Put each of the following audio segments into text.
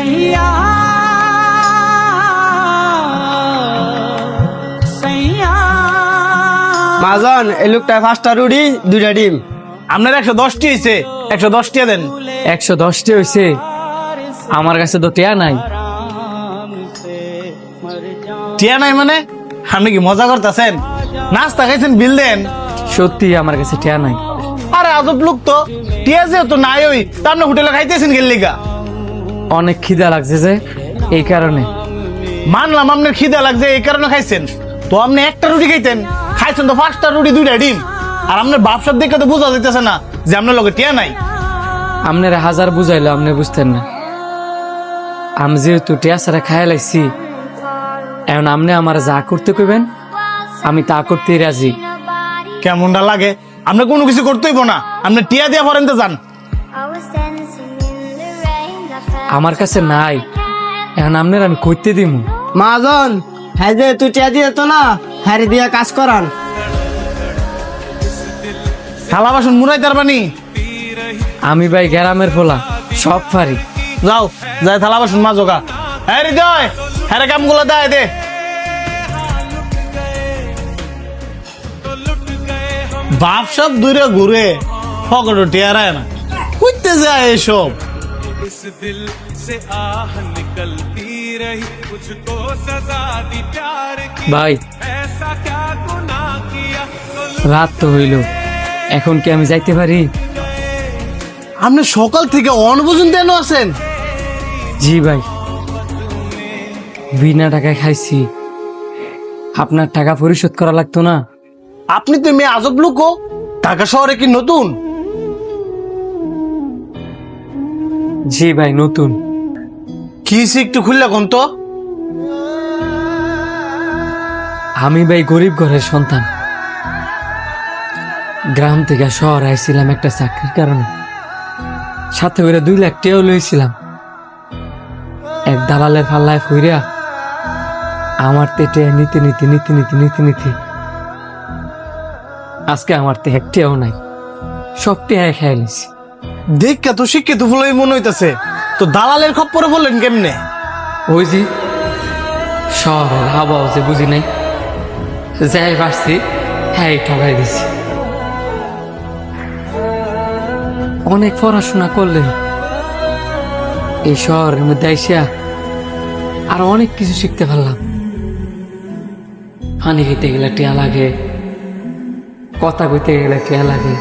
सैया सैया মাজন এই লোকটা 5টা রুটি 2টা ডিম। আপনার 110টি হয়েছে, 110টি দেন। 110টি হয়েছে, আমার কাছে তো টিয়া নাই। টিয়া নাই মানে? আপনি কি মজা করতেছেন? নাস্তা খাইছেন, বিল দেন। সত্যি আমার কাছে টিয়া নাই। আরে আজব লোক তো, টিয়া যেহেতু নাই ওই তা আপনি হোটেলে খাইতেছেন গেল্লিগা। অনেক খিদা লাগছে যে, এই কারণে। মানলাম আপনার খিদা লাগছে এই কারণে খাইছেন, তো আপনি একটা রুটি খাইতেন, খাইছেন তো 5টা রুটি 2টা ডিম। আর আপনার বাপসার দেখে তো বোঝা যাইতেছে না যে আপনার লগে টিয়া নাই। আপনারা হাজার বুঝাইলো আপনি বুঝতেন না। আমি যেহেতু টিয়া ছাড়া খাইয়া লাইছি, এখন আপনি আমার যা করতে কইবেন আমি তা করতেই রাজি। কেমনটা লাগে? আপনি কোনো কিছু করতেই না, আপনি টিয়া দিয়া পরেন তো যান। আমার কাছে নাই, এখন আপনার আমি করতে দিব। মাজন হ্যাঁ যে তুই টিয়া দিয়ে তো না, হ্যাঁ দিয়া কাজ করান। থালা বাসন মুড়াই তারবানি। আমি ভাই গ্রামের ফোলা, সব পারি। যাও যাই থালা বাসন মাজোগা। হ্যাঁ হৃদয়, হ্যাঁ কামগুলো দেয় দে। বাপ সব দূরে ঘুরে ফকট টিয়ারায় না, কুইতে যায় এসব। इस दिल से आह निकलती रही, मुझको सजा दी प्यार की, ভাই ऐसा क्या गुनाह किया तो রাত তো হইল, এখন কি আমি যাইতে পারি? আপনি সকাল থেকে অন পর্যন্ত এনে আছেন? জি ভাই, বিনা টাকায় খাইছি, আপনার টাকা পরিশোধ করা লাগতো না? আপনি তো মেয়ে আজব লোক। ঢাকা শহরে কি নতুন? জি ভাই নতুন। কি একটু খুললে কোন তো। আমি ভাই গরিব ঘরের সন্তান, গ্রাম থেকে শহর আইছিলাম একটা চাকরির কারণে, সাথে করে 2 লাখ টাকাও লইছিলাম। এক দালালের ফাল্লায় ফইরা আমার তেটে নিতে নিতে নিতে নিতে নিতে নিতে আজকে আমার তে একটিও নাই, সব টেহাই খেয়ে নিছি। দেখা তো শিক্ষিত ফুলই মনে হইতাছে, তো দালালের খপ্পরে বললেন কেমনে? ওই যে শহরের হাওয়াও যে বুঝি নাই, যাই পারছি হ্যাঁ ঠগাই দিছি। অনেক পড়াশোনা করলেন এই শহরের মধ্যে আইসা আর অনেক কিছু শিখতে পারলাম। পানি খেতে গেলে টিয়া লাগে, কথা কইতে গেলে টিয়া লাগে,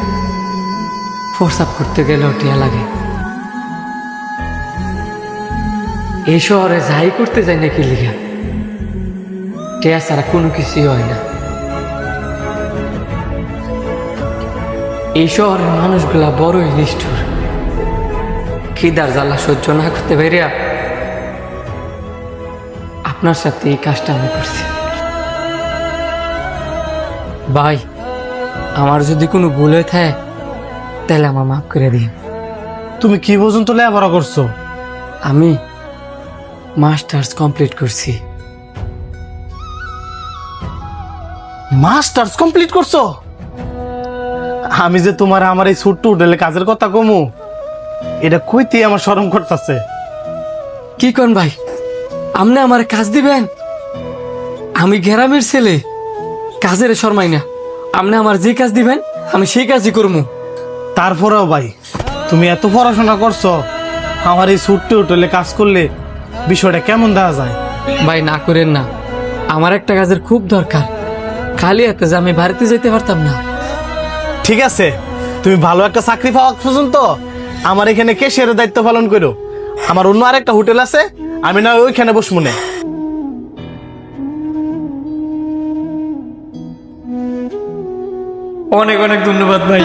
প্রস্রাব করতে গেলেও টিয়া লাগে। এই শহরে যাই করতে যাই নাকি লিখা টিয়া ছাড়া কোনো কিছুই হয় না। এই শহরের মানুষগুলা বড়ই নিষ্ঠুর, খিদার জ্বালা সহ্য না করতে পারিয়া আপনার সাথে এই কাজটা আমি করছি। ভাই আমার যদি কোনো ভুল হয়ে থাকে তাহলে আমার মাফ করে দিন। তুমি কি পর্যন্ত লেখাপড়া করছো? আমি মাস্টার্স কমপ্লিট করছি। মাস্টার্স কমপ্লিট করছো? আমি যে তোমার আমার এই ছোট্ট হোটেলে কাজের কথা কমু, এটা কইতে আমার শরম করতেছে। কি কোন ভাই, আপনি আমার কাজ দিবেন? আমি গ্রামের ছেলে, কাজের শর্মাই না। আপনি আমার যে কাজ দিবেন আমি সেই কাজই করবো। তারপরেও ভাই, তুমি এত পড়াশোনা করছো, আমার এই ছোট্ট হোটেলে কাজ করলে বিষয়টা কেমন দেখা যায়? ভাই না করেন না, আমার একটা কাজের খুব দরকার, খালি হাতে যে আমি বাড়িতে যেতে পারতাম না। ঠিক আছে, তুমি ভালো একটা চাকরি পাওয়া পর্যন্ত আমার এখানে ক্যাশিয়ারের দায়িত্ব পালন করো। আমার অন্য আরেকটা হোটেল আছে, আমি না ওইখানে বসবো না। অনেক অনেক ধন্যবাদ ভাই।